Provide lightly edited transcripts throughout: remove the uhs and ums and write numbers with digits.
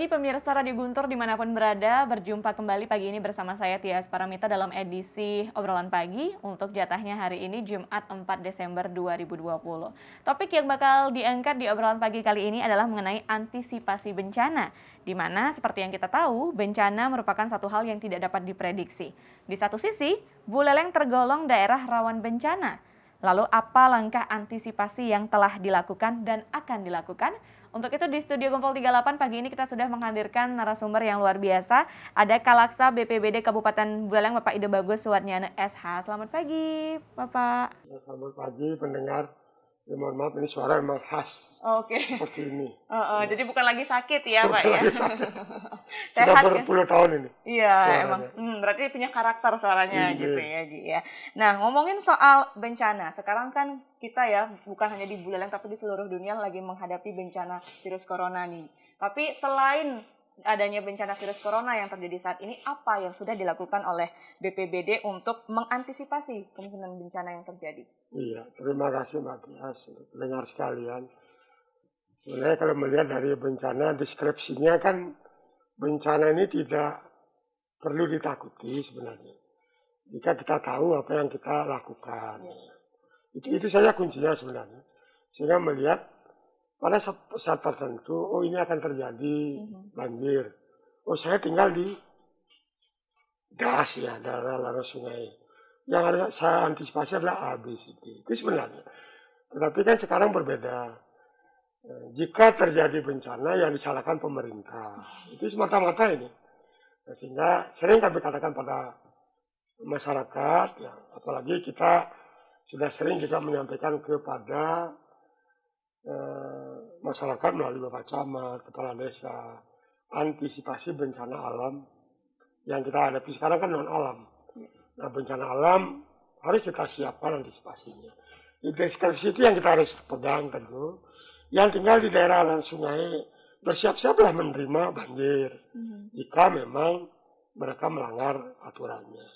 pagi pemirsa Radio Guntur dimanapun berada, berjumpa kembali pagi ini bersama saya Tias Paramita dalam edisi Obrolan Pagi untuk jatahnya hari ini Jumat 4 Desember 2020. Topik yang bakal diangkat di Obrolan Pagi kali ini adalah mengenai antisipasi bencana, di mana seperti yang kita tahu, bencana merupakan satu hal yang tidak dapat diprediksi. Di satu sisi, Buleleng tergolong daerah rawan bencana. Lalu apa langkah antisipasi yang telah dilakukan dan akan dilakukan? Untuk itu di Studio Gumpol 38 pagi ini kita sudah menghadirkan narasumber yang luar biasa. Ada Kalaksa BPBD Kabupaten Buleleng Bapak Ide Bagus Suwarnyana SH. Selamat pagi Bapak. Selamat pagi pendengar. Ya, mohon maaf ini suara memang khas. Oke. Seperti ini. Jadi bukan lagi sakit ya Pak ya? Lagi sakit. Sudah Sehat, berpuluh tahun ini. Iya suaranya. emang. Berarti punya karakter suaranya Iya. gitu ya Ji ya. Nah ngomongin soal bencana, sekarang kan kita ya bukan hanya di Buleleng tapi di seluruh dunia lagi menghadapi bencana virus corona nih. Tapi selain adanya bencana virus corona yang terjadi saat ini, apa yang sudah dilakukan oleh BPBD untuk mengantisipasi kemungkinan bencana yang terjadi? Iya, terima kasih Mbak Tias, pendengar sekalian. Sebenarnya kalau melihat dari bencana, deskripsinya kan bencana ini tidak perlu ditakuti sebenarnya. Jika kita tahu apa yang kita lakukan. Itu saja kuncinya sebenarnya. Sehingga melihat pada saat tertentu, oh ini akan terjadi banjir. Oh saya tinggal di das ya, daerah lalu sungai. Yang harus saya antisipasi adalah A, B, C, D. Itu sebenarnya. Tetapi kan sekarang berbeda. Jika terjadi bencana yang disalahkan pemerintah. Itu semata-mata ini. Nah, sehingga sering kami katakan pada masyarakat, ya, apalagi kita sudah sering juga menyampaikan kepada masyarakat melalui Bapak Camat, Kepala Desa, antisipasi bencana alam yang kita hadapi sekarang kan non alam. Nah bencana alam harus kita siapkan antisipasinya. Deskripsi itu yang kita harus pegang tentu. Yang tinggal di daerah aliran sungai bersiap-siaplah menerima banjir jika memang mereka melanggar aturannya.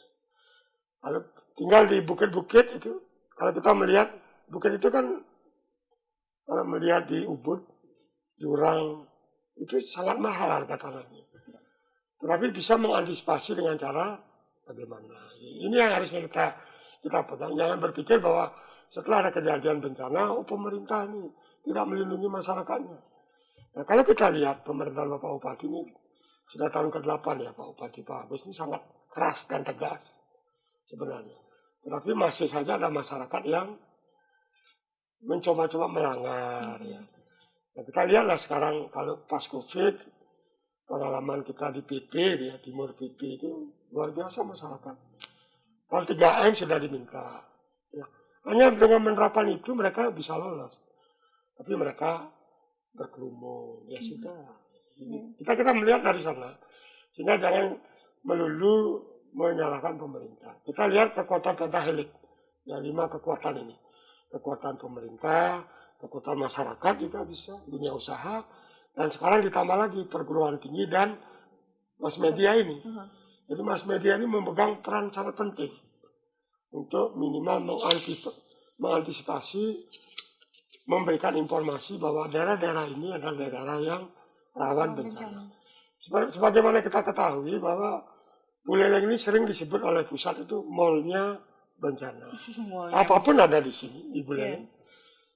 Kalau tinggal di bukit-bukit itu, kalau kita melihat bukit itu kan kalau melihat di Ubud, jurang, itu sangat mahal harga tanahnya. Tetapi bisa mengantisipasi dengan cara bagaimana. Ini yang harusnya kita pegang. Jangan berpikir bahwa setelah ada kejadian bencana, oh pemerintah ini tidak melindungi masyarakatnya. Nah, kalau kita lihat pemerintahan Bapak Bupati ini, sudah tahun ke-8 ya Pak Bupati Pak Agus ini sangat keras dan tegas sebenarnya. Tetapi masih saja ada masyarakat yang mencoba-coba melanggar. Ya. Nah, kita lihatlah sekarang kalau pas COVID, pengalaman kita di PP, ya, Timur PP itu luar biasa masyarakat. Kalau 3M sudah diminta. Ya. Hanya dengan menerapkan itu mereka bisa lolos. Tapi mereka berkerumun. Ya sudah. Kita melihat dari sana. Sehingga jangan melulu menyalahkan pemerintah. Kita lihat kekuatan pentahelik. Yang 5 kekuatan ini. Kekuatan pemerintah, kekuatan masyarakat juga bisa, dunia usaha, dan sekarang ditambah lagi perguruan tinggi dan mass media ini. Jadi mass media ini memegang peran sangat penting untuk minimal mengantisipasi, memberikan informasi bahwa daerah-daerah ini adalah daerah yang rawan bencana. Sebagaimana kita ketahui bahwa Buleleng ini sering disebut oleh pusat itu mallnya bencana. Apapun ada di sini, di Buleleng.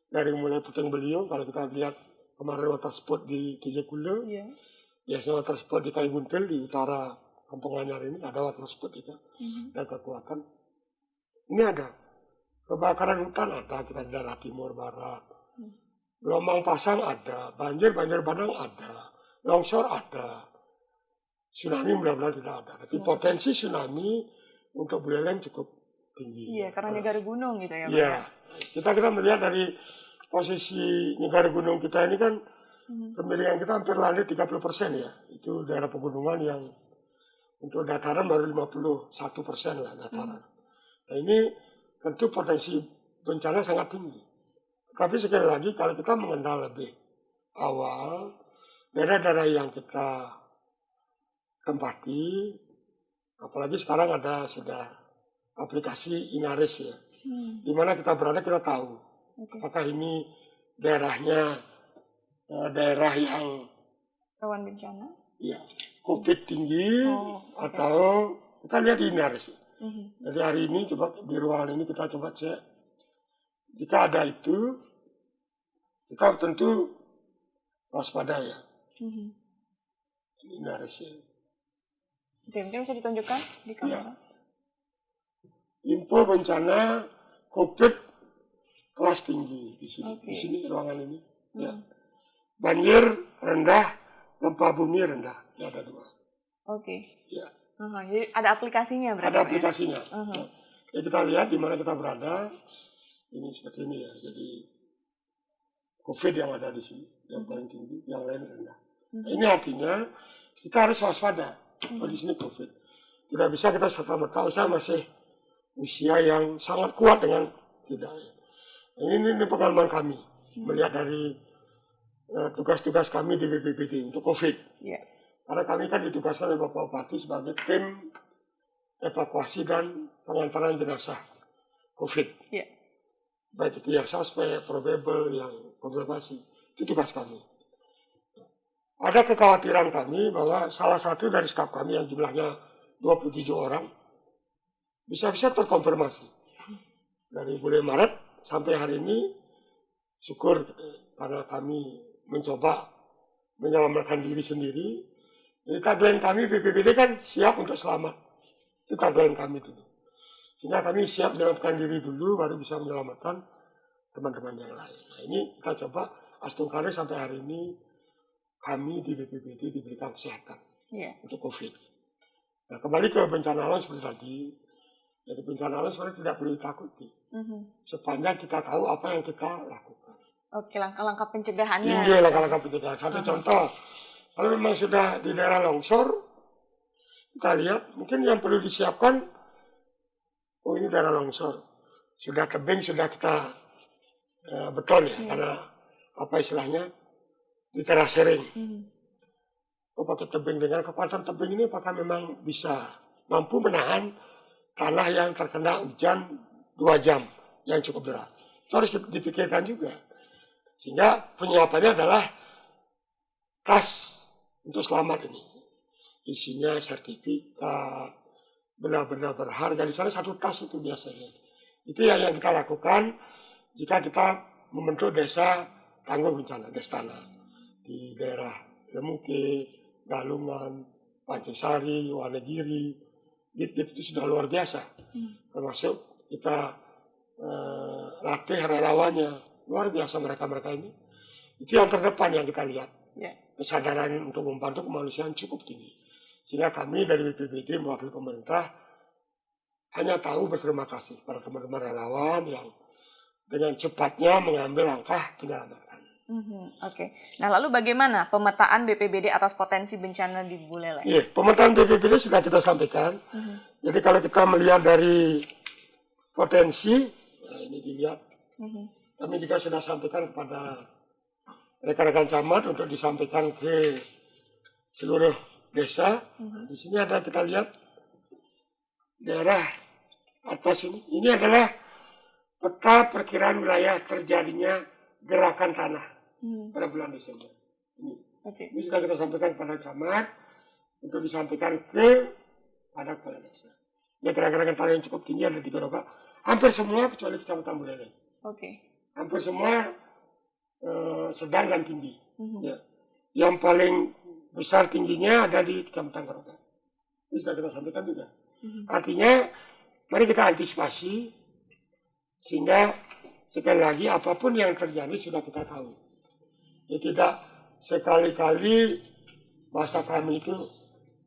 Dari mulai Puting Beliung, kalau kita lihat kemarin water spot di Kijekule, biasanya water spot di Kayu Buntel, di utara Kampung Anyar ini, ada water spot itu. Dan kekuatan. Ini ada. Kebakaran hutan ada, kita di daerah timur, barat. Gelombang pasang ada, banjir bandang ada, longsor ada. Tsunami mudah-mudahan tidak ada. Tapi potensi tsunami untuk Buleleng cukup tinggi. Iya, karena negara gunung gitu ya. Iya, kita melihat dari posisi negara gunung kita ini kan kemiringan kita hampir landai 30% ya. Itu daerah pegunungan yang untuk dataran baru 51% lah dataran. Nah ini tentu potensi bencana sangat tinggi. Tapi sekali lagi kalau kita mengenal lebih awal, daerah-daerah yang kita tempati, apalagi sekarang ada sudah aplikasi Inaris ya, di mana kita berada kita tahu apakah ini daerahnya daerah yang Rawan bencana? Iya, COVID tinggi oke. atau kita lihat ini harus. Jadi hari ini coba di ruangan ini kita coba cek. Jika ada itu, kita tentu waspada ya. Ini harusnya. Oke, mungkin bisa ditunjukkan di kamera. Ya. Info bencana COVID kelas tinggi di sini. Di sini ruangan ini. Ya. Banjir rendah, gempa bumi rendah. Ya, ada 2. Oke. Ya. Jadi ada aplikasinya berarti? Ada aplikasinya. Ya, kita lihat di mana kita berada. Ini seperti ini ya. Jadi COVID yang ada di sini yang paling tinggi, yang lain rendah. Nah, ini artinya kita harus waspada. Di sini COVID. Tidak bisa kita serta-merta masih usia yang sangat kuat dengan tidak. Ini pengalaman kami melihat dari tugas-tugas kami di BPBD untuk COVID. Yeah. Karena kami kan ditugaskan oleh Bapak Bupati sebagai tim evakuasi dan pengantaran jenazah COVID. Yeah. Baik itu yang suspek, probable, yang konfirmasi. Itu tugas kami. Ada kekhawatiran kami bahwa salah satu dari staf kami yang jumlahnya 27 orang bisa-bisa terkonfirmasi. Dari bulan Maret sampai hari ini, syukur karena kami mencoba menyelamatkan diri sendiri. Jadi tagline kami BPBD kan siap untuk selamat. Itu tagline kami dulu. Sehingga kami siap menyelamatkan diri dulu, baru bisa menyelamatkan teman-teman yang lain. Nah ini kita coba astungkare sampai hari ini kami di BPBD diberikan kesehatan untuk COVID. Nah kembali ke bencana alam seperti tadi. Jadi bencana alam sebenarnya tidak perlu ditakuti. Sepanjang kita tahu apa yang kita lakukan. Oke, langkah-langkah pencegahannya. Ini langkah-langkah pencegahan. Satu contoh, kalau memang sudah di daerah longsor, kita lihat mungkin yang perlu disiapkan, oh ini daerah longsor. Sudah tebing, sudah kita beton ya, karena apa istilahnya, diterasering. Oh pakai tebing, dengan kekuatan tebing ini apakah memang bisa mampu menahan tanah yang terkena hujan 2 jam yang cukup deras. Itu harus dipikirkan juga. Sehingga penyiapannya adalah tas untuk selamat ini. Isinya sertifikat, benda-benda berharga. Di sana 1 tas itu biasanya. Itu yang kita lakukan jika kita membentuk desa tangguh bencana, Destana. Di daerah Lemuke, Galungan, Pancesari, Wonogiri, itu sudah luar biasa. Termasuk kita latih relawannya, luar biasa mereka-mereka ini. Itu yang terdepan yang kita lihat. Kesadaran untuk membantu kemanusiaan cukup tinggi. Sehingga kami dari BPBD mewakili pemerintah hanya tahu berterima kasih pada teman-teman relawan yang dengan cepatnya mengambil langkah penyelamatan. Oke. Nah lalu bagaimana pemetaan BPBD atas potensi bencana di Buleleng? Iya, pemetaan BPBD sudah kita sampaikan. Jadi kalau kita melihat dari potensi, nah ini dilihat. Kami juga sudah sampaikan kepada rekan-rekan camat untuk disampaikan ke seluruh desa. Di sini ada kita lihat daerah atas ini. Ini adalah peta perkiraan wilayah terjadinya gerakan tanah pada bulan Desember. Ini sudah kita sampaikan kepada camat untuk disampaikan pada kepala desa. Ya gerakan tanah yang cukup tinggi ada di Goroka. Hampir semua kecuali Kecamatan Buleleng. Hampir semua sedang dan tinggi. Ya. Yang paling besar tingginya ada di Kecamatan Goroka. Ini sudah kita sampaikan juga. Artinya, mari kita antisipasi sehingga sekali lagi apapun yang terjadi sudah kita tahu. Ya tidak sekali-kali bahasa kami itu,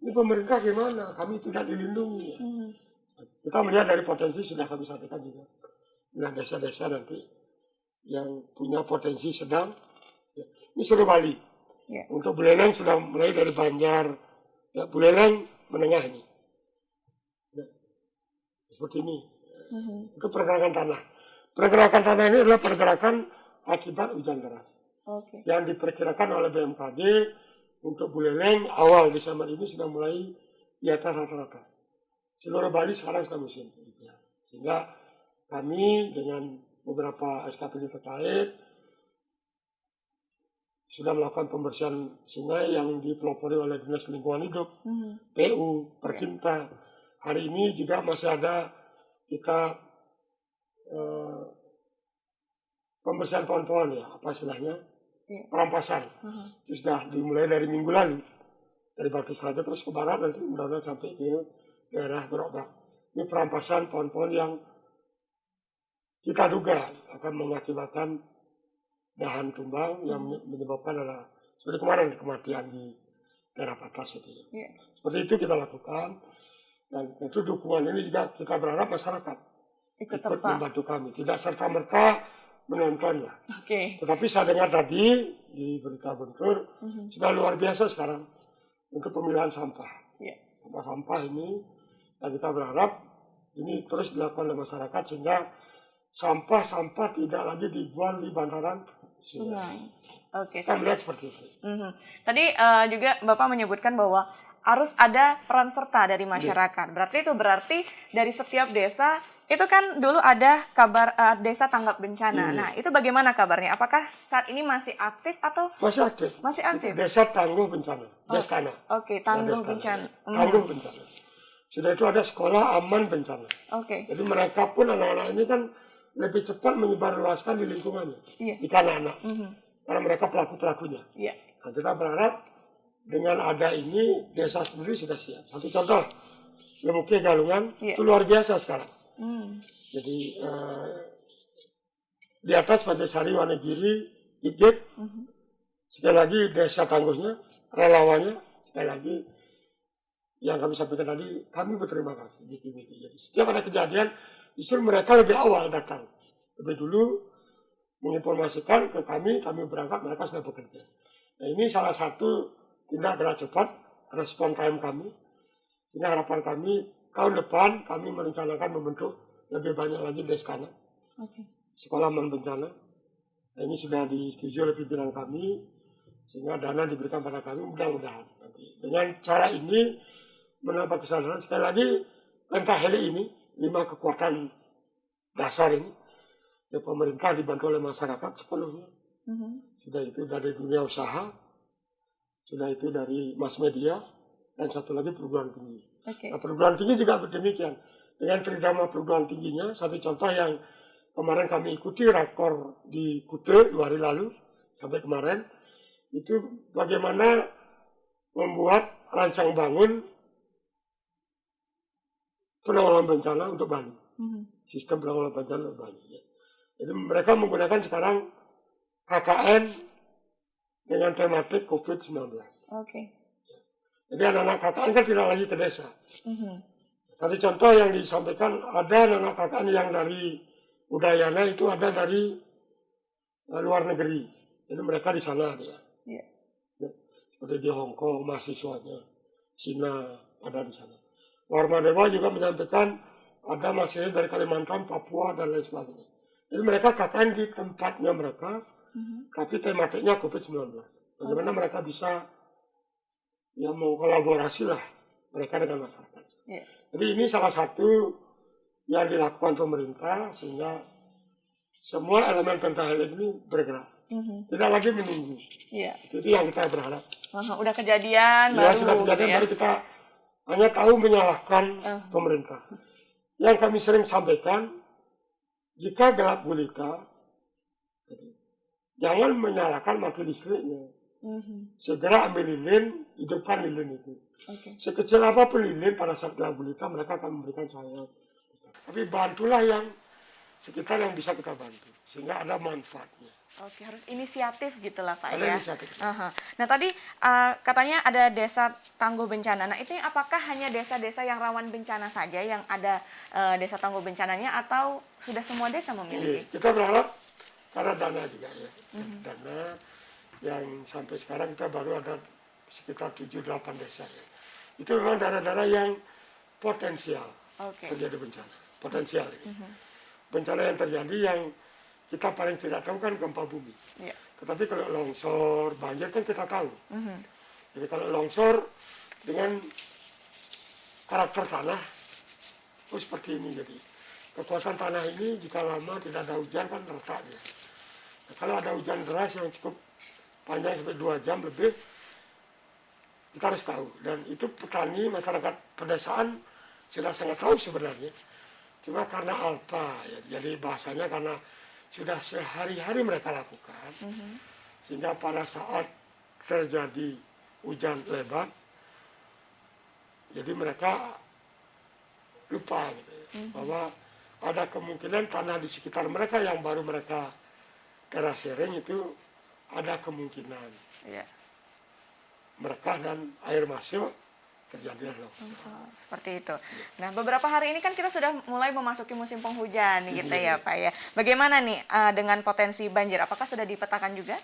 ini pemerintah gimana? Kami tidak dilindungi. Kita melihat dari potensi sudah kami sampaikan juga. Nah desa-desa nanti yang punya potensi sedang, ya. Ini seluruh Bali. Untuk Buleleng sudah mulai dari Banjar, ya, Buleleng menengah ini. Ya. Seperti ini. Itu pergerakan tanah. Pergerakan tanah ini adalah pergerakan akibat hujan deras. Yang diperkirakan oleh BMKG untuk Buleleng awal Desember ini sudah mulai di atas rata-rata. Seluruh Bali sekarang sudah musim. Sehingga kami dengan beberapa SKPD terkait sudah melakukan pembersihan sungai yang dipelopori oleh Dinas Lingkungan Hidup, PU, Perkinta. Hari ini juga masih ada kita pembersihan pohon-pohon ya, apa istilahnya, perampasan. Itu sudah dimulai dari minggu lalu, dari Batis Raja terus ke barat, nanti mudah-mudahan sampai ke daerah Gerobak. Ini perampasan pohon-pohon yang kita duga akan mengakibatkan dahan tumbang yang menyebabkan adalah seperti kemarin kematian di daerah Patas itu. Seperti itu kita lakukan, dan itu dukungan ini juga kita berharap masyarakat ikut membantu kami, tidak serta-merta menontonnya. Tetapi saya dengar tadi di berita Guntur sudah luar biasa sekarang untuk pemilahan sampah. Sampah-sampah ini, dan kita berharap ini terus dilakukan oleh masyarakat sehingga sampah-sampah tidak lagi dibuang di bantaran sungai. Saya melihat seperti itu. Tadi juga Bapak menyebutkan bahwa harus ada peran serta dari masyarakat. Berarti dari setiap desa itu kan dulu ada kabar desa tanggap bencana. Nah, itu bagaimana kabarnya? Apakah saat ini masih aktif atau masih aktif? Masih aktif. Desa tangguh bencana, Destana. Tangguh bencana. Tangguh bencana. Sudah itu ada sekolah aman bencana. Jadi mereka pun anak-anak ini kan lebih cepat menyebarluaskan di lingkungannya, jika anak-anak, karena mereka pelaku-pelakunya. Nah, kita berharap dengan ada ini desa sendiri sudah siap. Satu contoh, Lemuke Galungan itu luar biasa sekarang. Jadi di atas Pancasari, Wanegiri, Igit, sekali lagi desa tangguhnya, relawannya, sekali lagi yang kami sampaikan tadi, kami berterima kasih. Jadi setiap ada kejadian, justru mereka lebih awal datang. Lebih dulu menginformasikan ke kami berangkat, mereka sudah bekerja. Nah, ini salah satu tindak gerak cepat, respon time kami. Sehingga harapan kami, tahun depan kami merencanakan membentuk lebih banyak lagi Destana. Sekolah aman bencana. Nah, ini sudah disetujui oleh pimpinan kami, sehingga dana diberikan pada kami, mudah-mudahan. Dengan cara ini, menambah kesadaran, sekali lagi, Pentaheli ini, 5 kekuatan dasar ini, ya pemerintah dibantu oleh masyarakat sepenuhnya. Sudah itu dari dunia usaha, sudah itu dari mass media, dan satu lagi perguruan tinggi. Nah, perguruan tinggi juga demikian. Dengan tridharma perguruan tingginya, satu contoh yang kemarin kami ikuti rakor di Kute 2 hari lalu, sampai kemarin, itu bagaimana membuat rancang bangun penanggulangan bencana untuk Bali. Sistem penanggulangan bencana untuk Bali. Jadi mereka menggunakan sekarang KKN dengan tematik COVID-19. Jadi anak-anak KKN kan tidak lagi ke desa. Satu contoh yang disampaikan, ada anak-anak KKN yang dari Udayana itu ada dari luar negeri. Jadi mereka di sana dia. Seperti di Hong Kong mahasiswanya, Cina ada di sana. Warmadewa juga menyampaikan ada mahasiswa dari Kalimantan, Papua, dan lain sebagainya. Jadi mereka KKN di tempatnya mereka, tapi tematiknya COVID-19. Bagaimana mereka bisa mau kolaborasi lah mereka dengan masyarakat. Jadi ini salah satu yang dilakukan pemerintah sehingga semua elemen Pentaheli ini bergerak. Tidak lagi menunggu. Itu yang kita berharap. Udah kejadian baru. Sudah kejadian baru kita hanya tahu menyalahkan pemerintah. Yang kami sering sampaikan, jika gelap gulita, jangan menyalahkan mati listriknya. Segera ambil lilin, hidupkan lilin itu. Sekecil apapun lilin pada saat gelap gulita, mereka akan memberikan cahaya. Tapi bantulah yang sekitar yang bisa kita bantu, sehingga ada manfaatnya. Harus inisiatif gitu lah Pak ada ya. Inisiatif. Nah tadi katanya ada desa tangguh bencana. Nah ini apakah hanya desa-desa yang rawan bencana saja yang ada desa tangguh bencananya atau sudah semua desa memiliki? Kita berharap karena dana juga ya. Dana yang sampai sekarang kita baru ada sekitar 7-8 desa ya. Itu memang daerah-daerah yang potensial terjadi bencana. Potensial ini. Bencana yang terjadi yang kita paling tidak tahu kan gempa bumi. Tetapi kalau longsor, banjir kan kita tahu. Jadi kalau longsor dengan karakter tanah, itu seperti ini. Jadi kekuatan tanah ini jika lama tidak ada hujan kan retak dia. Nah, kalau ada hujan deras yang cukup panjang sampai 2 jam lebih, kita harus tahu. Dan itu petani, masyarakat pedesaan sudah sangat tahu sebenarnya. Cuma karena alpa, ya, jadi bahasanya karena sudah sehari-hari mereka lakukan, sehingga pada saat terjadi hujan lebat, jadi mereka lupa gitu, bahwa ada kemungkinan tanah di sekitar mereka yang baru mereka terasering itu ada kemungkinan merekah dan air masuk, terjadilah longsor. Seperti itu. Nah, beberapa hari ini kan kita sudah mulai memasuki musim penghujan nih gitu ya Pak ya. Bagaimana nih dengan potensi banjir? Apakah sudah dipetakan juga?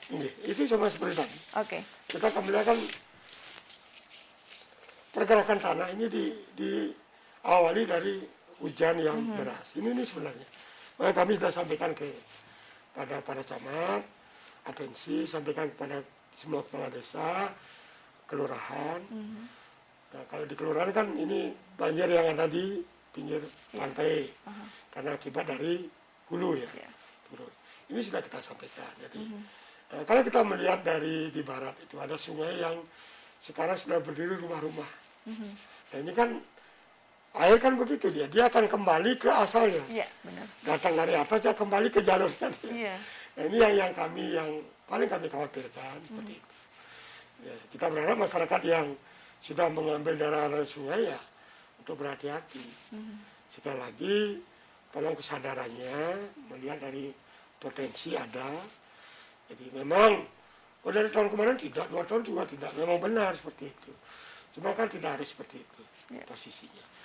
Itu sama seperti tadi. Oke. Kita kembali kan pergerakan tanah ini diawali dari hujan yang deras. Ini sebenarnya. Maka kami sudah sampaikan pada para camat, atensi, sampaikan kepada semua kepala desa, kelurahan. Nah, kalau di kelurahan kan ini banjir yang ada di pinggir pantai, karena akibat dari hulu ya. Turun. Ini sudah kita sampaikan. Jadi kalau kita melihat dari di barat itu ada sungai yang sekarang sudah berdiri rumah-rumah. Nah ini kan air kan begitu dia akan kembali ke asalnya. Iya, benar. Datang dari atas ya kembali ke jalurnya. Iya. Nah, ini yang paling kami khawatirkan seperti itu. Ya, kita berharap masyarakat yang sudah mengambil daerah sungai ya untuk berhati-hati. Sekali lagi tolong kesadarannya melihat dari potensi ada. Jadi memang dari tahun kemarin tidak, 2 tahun juga tidak, memang benar seperti itu. Cuma kan tidak harus seperti itu posisinya.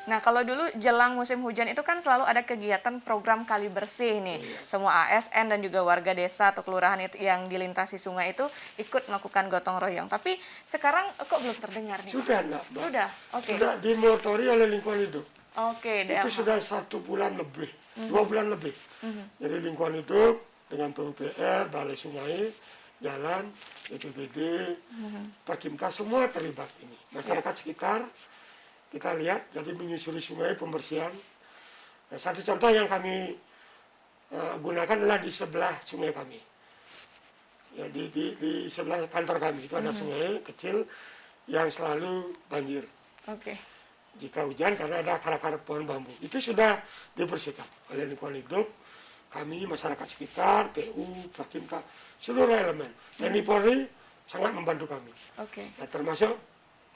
Nah, kalau dulu jelang musim hujan itu kan selalu ada kegiatan program kali bersih nih. Semua ASN dan juga warga desa atau kelurahan itu yang dilintasi sungai itu ikut melakukan gotong royong. Tapi sekarang kok belum terdengar nih? Sudah enggak, Mbak. Sudah, oke. Sudah dimotori oleh lingkungan hidup. Oke, Itu sudah 1 bulan lebih, 2 bulan lebih. Jadi lingkungan hidup dengan PUPR, Balai Sungai, Jalan, BPBD, Perkimkas semua terlibat ini. Masyarakat sekitar kita lihat, jadi menyusuri sungai, pembersihan. Nah, satu contoh yang kami gunakan adalah di sebelah sungai kami. Ya, di sebelah kantor kami itu ada sungai kecil yang selalu banjir. Oke. Jika hujan karena ada akar-akar pohon bambu. Itu sudah dibersihkan oleh lingkungan hidup, kami, masyarakat sekitar, PU, Perkimkas, seluruh elemen. TNI Polri sangat membantu kami. Oke. Nah, termasuk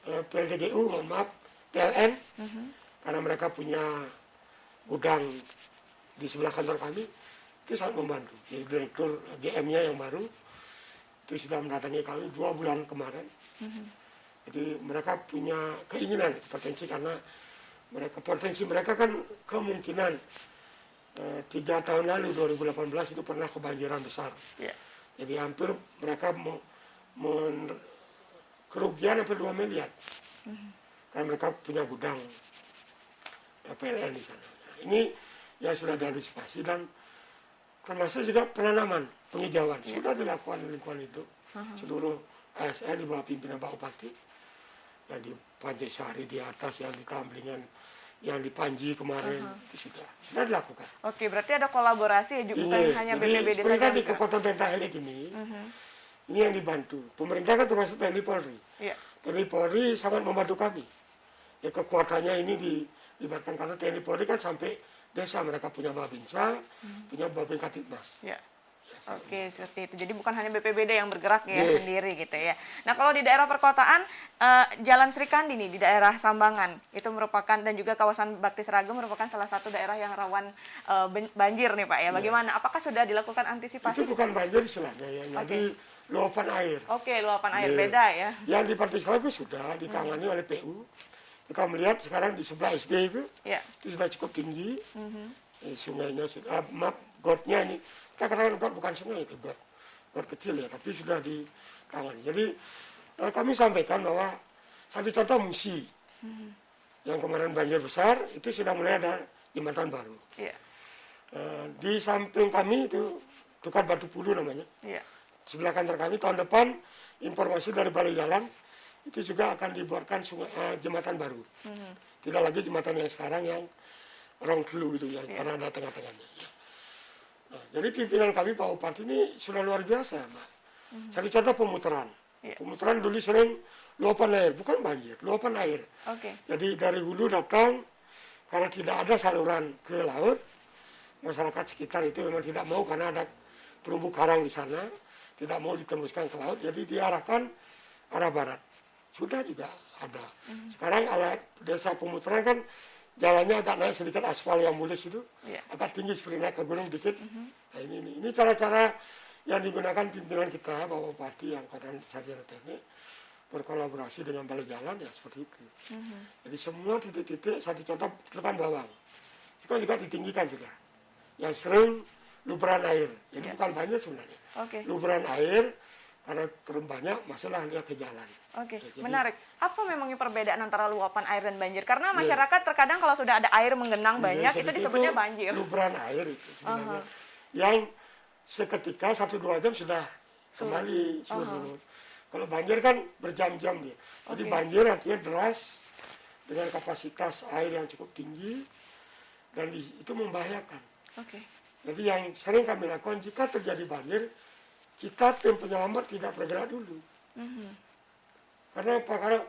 PLTGU, mohon maaf, PLN, karena mereka punya gudang di sebelah kantor kami, itu sangat membantu. Jadi direktur GM-nya yang baru, itu sudah mendatangi kami 2 bulan kemarin. Jadi mereka punya keinginan, potensi, karena potensi mereka kan kemungkinan 3 tahun lalu, 2018 itu pernah kebanjiran besar. Jadi hampir mereka kerugian hampir 2 miliar. Karena mereka punya gudang PLN di sana. Ini yang sudah diantisipasi dan termasuk juga penanaman, penghijauan. Sudah dilakukan oleh lingkungan hidup. Seluruh ASN di bawah pimpinan Pak Bupati. Yang di Panjainsari di atas, yang di Tamblingan, yang di Panji kemarin, itu sudah dilakukan. Oke, berarti ada kolaborasi ya, bukan hanya BPBD saja. Jadi di Kekuatan Pentahelik ini yang dibantu. Pemerintah kan termasuk TNI Polri. TNI Polri sangat membantu kami. Ya, kekuatannya ini dilibatkan karena TNI Polri kan sampai desa, mereka punya Babinsa, punya Babin Katitmas. Oke, seperti itu. Jadi bukan hanya BPBD yang bergerak ya sendiri gitu ya. Nah, kalau di daerah perkotaan, Jalan Sri Kandi nih di daerah Sambangan itu merupakan, dan juga kawasan Bakti Seragam merupakan salah satu daerah yang rawan banjir nih Pak ya. Bagaimana? Apakah sudah dilakukan antisipasi? Itu bukan banjir istilahnya ya, jadi luapan air. Oke, luapan air beda ya. Yang di Bakti Seragam sudah ditangani oleh PU. Kita melihat sekarang di sebelah SD itu sudah cukup tinggi. Sungainya sudah, gotnya ini. Kita katakan got bukan sungai itu, got kecil ya, tapi sudah ditangani. Jadi kami sampaikan bahwa satu contoh Musi, yang kemarin banjir besar, itu sudah mulai ada jembatan baru. Di samping kami itu, Tukar Batu Pulu namanya. Sebelah kantor kami, tahun depan informasi dari Balai Jalan, itu juga akan dibuatkan jembatan baru. Tidak lagi jembatan yang sekarang yang rongklu itu, yang karena ada tengah-tengahnya. Nah, jadi pimpinan kami Pak Bupati ini sudah luar biasa, Mbak. Jadi contoh pemutaran. Pemutaran dulu sering luapan air, bukan banjir, luapan air. Jadi dari hulu datang, karena tidak ada saluran ke laut, masyarakat sekitar itu memang tidak mau karena ada terumbu karang di sana, tidak mau ditembuskan ke laut, jadi diarahkan arah barat. Sudah juga ada. Sekarang alat desa pemutaran kan jalannya agak naik sedikit, aspal yang mulus itu, agak tinggi seperti naik ke gunung dikit. Nah ini cara-cara yang digunakan pimpinan kita, Bapak Bupati yang kadang sarjana teknik, berkolaborasi dengan balai jalan ya seperti itu. Jadi semua titik-titik, satu contoh depan bawang, itu kan juga ditinggikan sudah. Yang sering luberan air, jadi bukan banjir sebenarnya. Luberan air, karena turun banyak, masuklah dia ke jalan. Jadi, menarik. Apa memangnya perbedaan antara luapan air dan banjir? Karena masyarakat terkadang kalau sudah ada air menggenang banyak, itu disebutnya banjir. Luberan air itu sebenarnya. Yang seketika 1-2 jam sudah kembali surut. Kalau banjir kan berjam-jam dia. Jadi banjir artinya deras dengan kapasitas air yang cukup tinggi dan itu membahayakan. Jadi yang sering kami lakukan jika terjadi banjir, kita tim penyelamat tidak bergerak dulu. Karena apa? Karena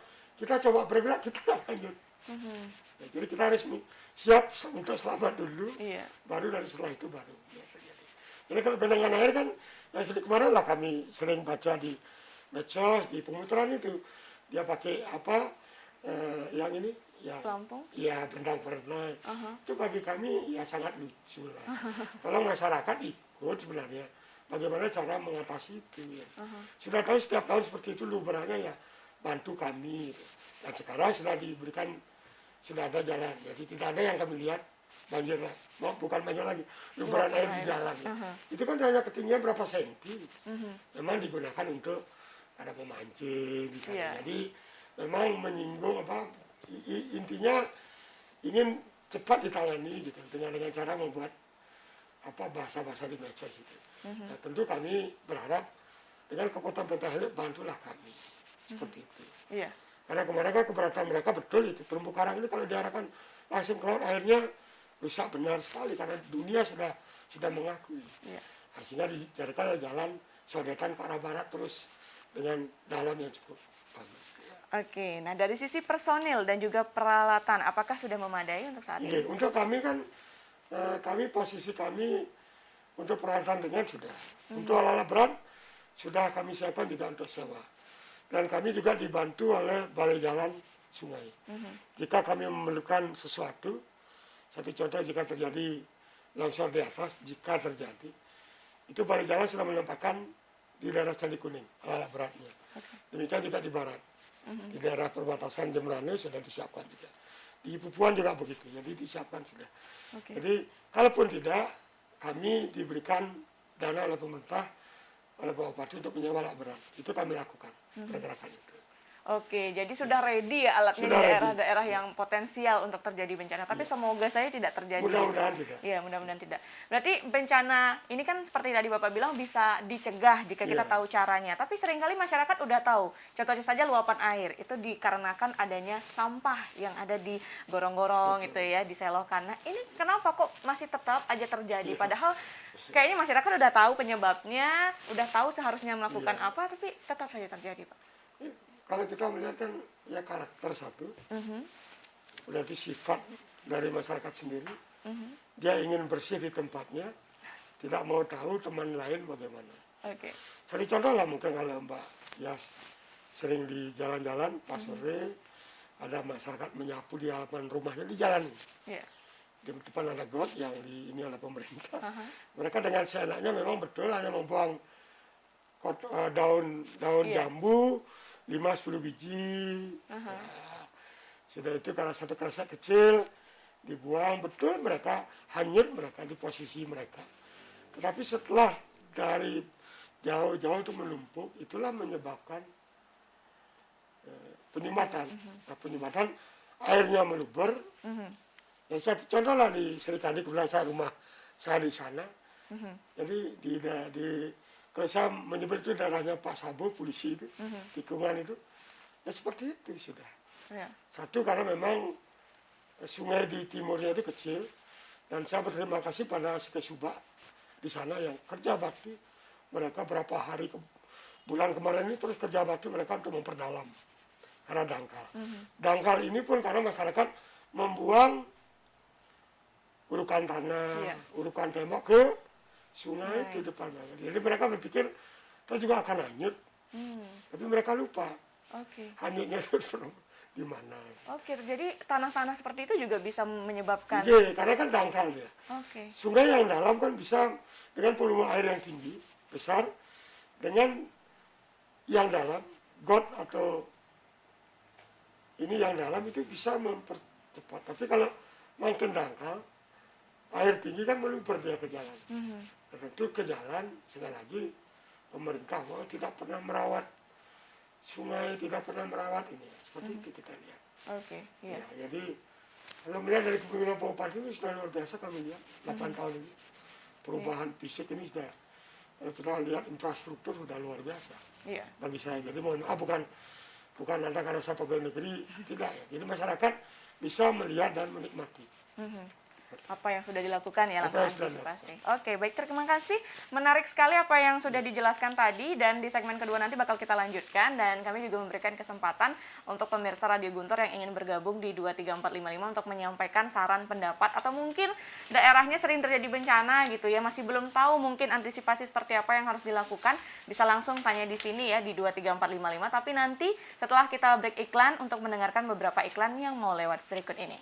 kita coba bergerak, kita lanjut. Ya, jadi kita harus siap untuk selamat dulu, baru dari setelah itu baru ya, terjadi. Jadi kalau genangan air kan, yang kemarin lah kami sering baca di medsos, di pemutaran itu, dia pakai apa, yang ini, ya, pelampung? Ya bendang berenang. Itu bagi kami ya sangat lucu lah. Kalau masyarakat ikut sebenarnya, bagaimana cara mengatasi itu. Ya. Sudah tahu setiap tahun seperti itu luberannya ya bantu kami. Dan sekarang sudah diberikan, sudah ada jalan. Jadi tidak ada yang kami lihat banjir lah. Bukan banjir lagi, luberan air di jalan. Ya. Itu kan hanya ketinggian berapa senti. Memang digunakan untuk ada pemancing di sana. Jadi memang menyinggung apa, intinya ingin cepat ditangani gitu dengan cara membuat apa bahasa-bahasa di medsos itu. Nah, tentu kami berharap dengan kekuatan Pentahelix bantulah kami seperti itu. Karena kemarin kan keberatan mereka betul itu terumbu karang ini kalau diarahkan langsung ke laut airnya rusak benar sekali karena dunia sudah mengakui. Nah, sehingga dijadikan jalan sodetan ke arah barat terus dengan dalam yang cukup bagus. Nah dari sisi personil dan juga peralatan, apakah sudah memadai untuk saat ini? Untuk kami kan, posisi kami untuk peralatan ringan sudah. Untuk alat berat sudah kami siapkan juga untuk sewa. Dan kami juga dibantu oleh Balai Jalan Sungai. Jika kami memerlukan sesuatu, satu contoh jika terjadi longsor di atas, jika terjadi, itu Balai Jalan sudah menempatkan di daerah Candi Kuning, alat beratnya. Demikian juga di barat. Di daerah perbatasan Jembrane sudah disiapkan juga. Di Pupuan juga begitu, jadi disiapkan sudah. Jadi kalaupun tidak, kami diberikan dana oleh pemerintah, oleh Bapak Bupati untuk menyewa alat berat. Itu kami lakukan, pergerakan itu. Jadi sudah ready ya alatnya di daerah-daerah yang potensial untuk terjadi bencana. Tapi semoga saya tidak terjadi. Mudah-mudahan tidak. Iya, mudah-mudahan tidak. Berarti bencana ini kan seperti tadi Bapak bilang bisa dicegah jika kita tahu caranya. Tapi seringkali masyarakat udah tahu. Contohnya saja luapan air itu dikarenakan adanya sampah yang ada di gorong-gorong itu ya, di selokan. Nah, ini kenapa kok masih tetap aja terjadi? Padahal kayaknya masyarakat udah tahu penyebabnya, udah tahu seharusnya melakukan apa, tapi tetap saja terjadi, Pak. Kalau kita melihat kan ya karakter satu, udah sifat dari masyarakat sendiri, dia ingin bersih di tempatnya, tidak mau tahu teman lain bagaimana. Jadi contoh lah mungkin kalau Mbak Yas sering di jalan-jalan pas sore, ada masyarakat menyapu di halaman rumahnya di jalan. Di depan ada got yang ini oleh pemerintah. Mereka dengan seenaknya memang betul hanya membuang daun jambu, 5-10 biji. Sudah itu kalau satu kresek kecil dibuang, betul mereka hanyut mereka di posisi mereka. Tetapi setelah dari jauh-jauh itu menumpuk, itulah menyebabkan penyumbatan. Nah, penyumbatan airnya meluber. Ya, satu contoh lah di Serikandi, kebetulan rumah saya di sana. Jadi kalau saya menyebut itu daerahnya Pak Sabo, polisi itu, tikungan itu, ya seperti itu sudah. Satu karena memang sungai di timurnya itu kecil, dan saya berterima kasih pada Sekesubak di sana yang kerja bakti, mereka berapa hari bulan kemarin ini terus kerja bakti mereka untuk memperdalam karena dangkal. Dangkal ini pun karena masyarakat membuang urukan tanah, urukan tembok ke sungai itu depan mereka. Jadi mereka berpikir kita juga akan hanyut, tapi mereka lupa hanyutnya itu di mana. Jadi tanah-tanah seperti itu juga bisa menyebabkan. Iya, karena kan dangkal dia. Sungai yang dalam kan bisa dengan volume air yang tinggi, besar, dengan yang dalam, got atau ini yang dalam itu bisa mempercepat. Tapi kalau makin dangkal, air tinggi kan meluber dia ke jalan. Tentu ke jalan, sekali lagi pemerintah tidak pernah merawat sungai, tidak pernah merawat ini. Seperti itu kita lihat. Ya, jadi kalau melihat dari kepemimpinan Pak Bupati ini sudah luar biasa kami lihat 8 tahun ini. Perubahan fisik ini sudah, kalau kita lihat infrastruktur sudah luar biasa bagi saya. Jadi mohon maaf, bukan ada karena saya pegawai negeri, tidak ya. Jadi masyarakat bisa melihat dan menikmati. Apa yang sudah dilakukan ya, langkah antisipasi. Baik, terima kasih. Menarik sekali apa yang sudah dijelaskan tadi, dan di segmen kedua nanti bakal kita lanjutkan, dan kami juga memberikan kesempatan untuk pemirsa Radio Guntur yang ingin bergabung di 23455 untuk menyampaikan saran pendapat, atau mungkin daerahnya sering terjadi bencana gitu ya, masih belum tahu mungkin antisipasi seperti apa yang harus dilakukan, bisa langsung tanya di sini ya di 23455, tapi nanti setelah kita break iklan untuk mendengarkan beberapa iklan yang mau lewat berikut ini.